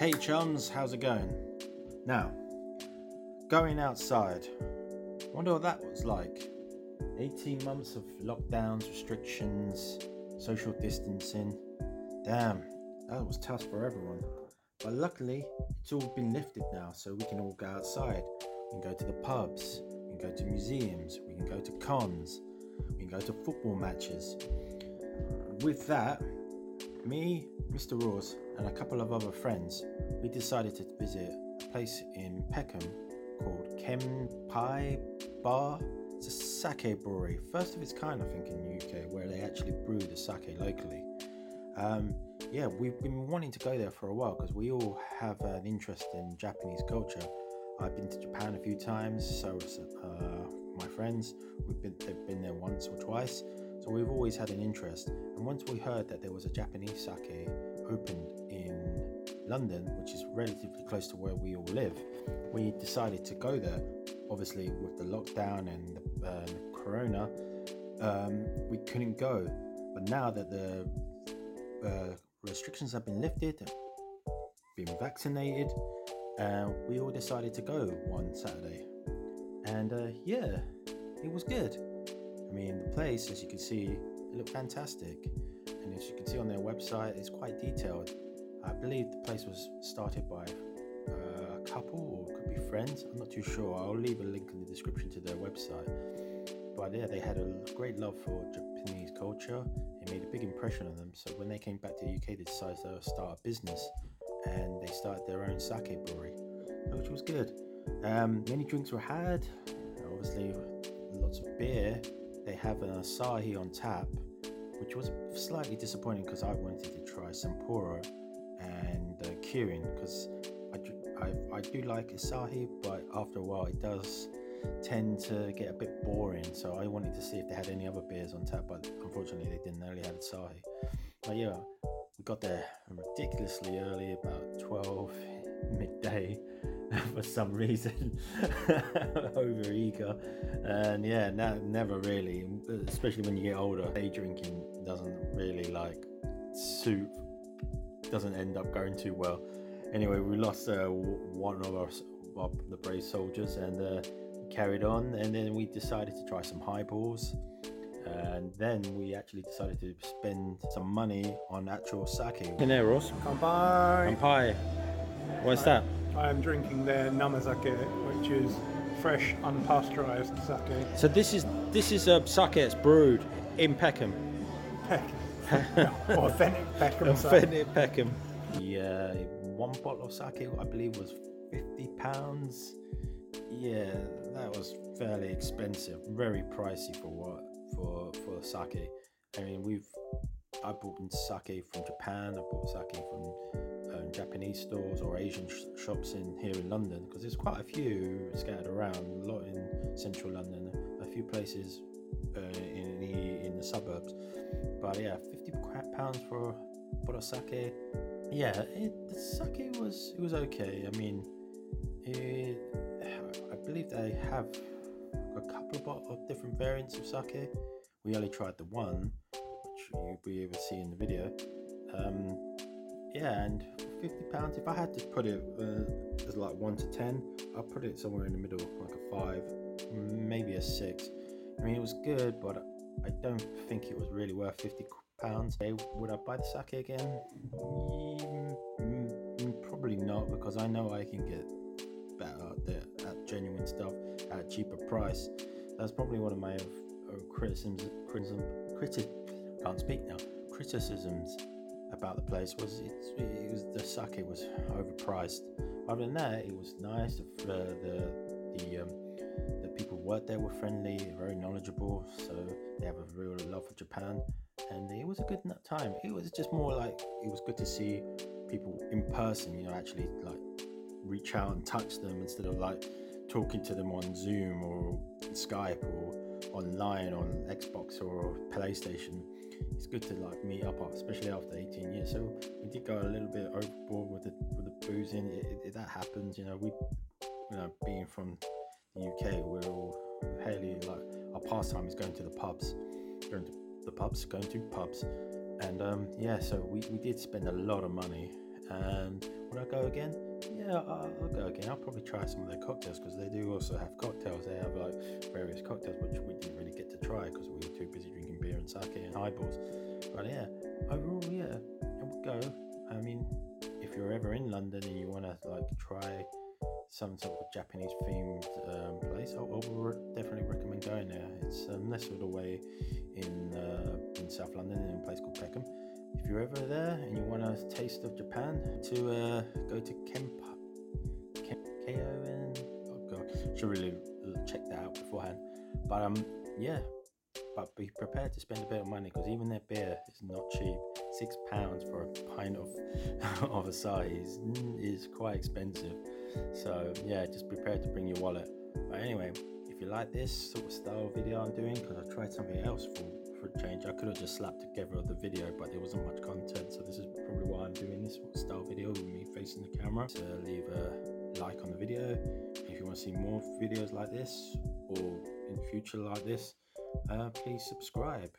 Hey chums, how's it going? Now, going outside, wonder what that was like. 18 months of lockdowns, restrictions, social distancing. Damn, that was tough for everyone. But luckily, it's all been lifted now, so we can all go outside. We can go to the pubs, we can go to museums, we can go to cons, we can go to football matches. With that, me, Mr. Ross, and a couple of other friends, we decided to visit a place in Peckham called Kanpai Bar. It's a sake brewery, first of its kind I think in the UK, where they actually brew the sake locally. We've been wanting to go there for a while because we all have an interest in Japanese culture. I've been to Japan a few times, so has my friends. They've been there once or twice, so we've always had an interest. And once we heard that there was a Japanese sake opened in London, which is relatively close to where we all live, we decided to go there. Obviously, with the lockdown and the corona, we couldn't go. But now that the restrictions have been lifted, been vaccinated, we all decided to go one Saturday. And it was good. I mean, the place, as you can see, it looked fantastic. And as you can see on their website, it's quite detailed. I believe the place was started by a couple, or it could be friends. I'm not too sure. I'll leave a link in the description to their website. But yeah, they had a great love for Japanese culture. It made a big impression on them. So when they came back to the UK, they decided to start a business, and they started their own sake brewery, which was good. The only drinks were had, obviously, lots of beer. They have an Asahi on tap, which was slightly disappointing because I wanted to try Sapporo and Kirin, because I do like Asahi, but after a while it does tend to get a bit boring. So I wanted to see if they had any other beers on tap, but unfortunately they didn't. They only had Asahi. But yeah, we got there ridiculously early, about 12 midday. For some reason, over eager, and never really, especially when you get older, day drinking doesn't end up going too well. Anyway, we lost one of the brave soldiers, and carried on, and then we decided to try some highballs, and then we actually decided to spend some money on actual sake. In there, Ross. Kanpai. What's that? I am drinking their namazake, which is fresh, unpasteurized sake. So this is a sake that's brewed in Peckham. Authentic Peckham. Authentic Peckham. One bottle of sake, I believe, was £50. Yeah, that was fairly expensive, very pricey for sake. I mean, I bought sake from Japan. I bought sake from Japanese stores or Asian shops here in London, because there's quite a few scattered around, a lot in central London, a few places in the suburbs. But yeah, £50 for a bottle of sake. Yeah, the sake was okay. I mean, I believe they have a couple of different variants of sake. We only tried the one, which you'll be able to see in the video. And £50, if I had to put it as like 1 to 10, I'll put it somewhere in the middle, like a 5, maybe a 6. I mean, it was good, but I don't think it was really worth £50. Would I buy the sake again? Probably not, because I know I can get better at genuine stuff at a cheaper price. That's probably one of my criticisms about the place was the sake was overpriced. Other than that, it was nice. The people who worked there were friendly, very knowledgeable, so they have a real love for Japan, and it was a good time. It was just more like, it was good to see people in person, actually like reach out and touch them instead of like talking to them on Zoom or Skype or online on Xbox or PlayStation. It's good to like meet up, especially after 18 years. So we did go a little bit overboard with the boozing. That happens, we, being from the UK, we're all fairly like, our pastime is going to pubs, and so we did spend a lot of money, And would I go again? Yeah, I'll go again. I'll probably try some of their cocktails, because they do also have cocktails. They have like various cocktails which we didn't really get to try because we were too busy drinking beer and sake and highballs. But yeah, overall, yeah, I would go. I mean, if you're ever in London and you want to like try some sort of Japanese themed place, I would definitely recommend going there. It's less of the way in South London, in a place called Peckham. If you're ever there and you want a taste of Japan, to go to Kanpai. Oh god, should really check that out beforehand. But yeah, but be prepared to spend a bit of money, because even their beer is not cheap. £6 for a pint of of Asahi is quite expensive. So yeah, just prepare to bring your wallet. But anyway, if you like this sort of style video I'm doing, because I tried something else for a change, I could have just slapped together the video, but there wasn't much content, so this is probably why I'm doing this sort of style video with me facing the camera. So leave a like on the video. If you want to see more videos like this, or in future like this, please subscribe.